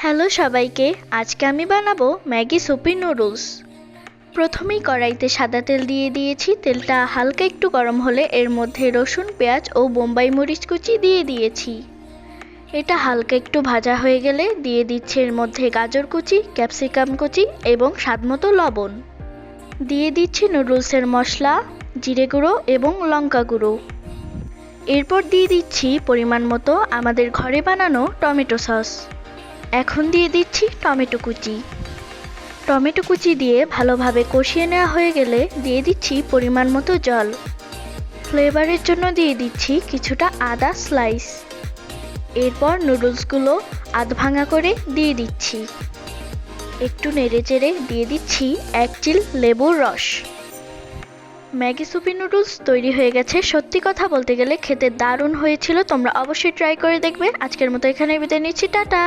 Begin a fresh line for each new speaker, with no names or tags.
Hello সবাইকে, আজকে আমি বানাবো ম্যাগি সুপি নুডলস। প্রথমেই কড়াইতে সাদা তেল দিয়ে দিয়েছি। তেলটা হালকা একটু গরম হলে এর মধ্যে রসুন, পেঁয়াজ ও বোম্বাই মরিচ কুচি দিয়ে দিয়েছি। এটা হালকা একটু ভাজা হয়ে গেলে দিয়ে দিচ্ছি এর মধ্যে গাজর কুচি, ক্যাপসিকাম কুচি এবং স্বাদমতো লবণ। দিয়ে দিচ্ছি নুডলসের মশলা, জিরে গুঁড়ো এবং লঙ্কা গুঁড়ো। এরপর দিয়ে দিচ্ছি পরিমাণ মতো আমাদের ঘরে বানানো টমেটো সস। এখন দিয়ে দিচ্ছি টমেটো কুচি। টমেটো কুচি দিয়ে ভালোভাবে কষিয়ে নেওয়া হয়ে গেলে দিয়ে দিচ্ছি পরিমাণ মতো জল। ফ্লেভারের জন্য দিয়ে দিচ্ছি কিছুটা আদা স্লাইস। এরপর নুডলসগুলো আধ ভাঙা করে দিয়ে দিচ্ছি। একটু নেড়েচেড়ে দিয়ে দিচ্ছি 1 চিল লেবুর রস। ম্যাগি সুপি নুডলস তৈরি হয়ে গেছে। সত্যি কথা বলতে গেলে খেতে দারুণ হয়েছিল। তোমরা অবশ্যই ট্রাই করে দেখবে। আজকের মতো এখানে বিদায় নিচ্ছি, টাটা।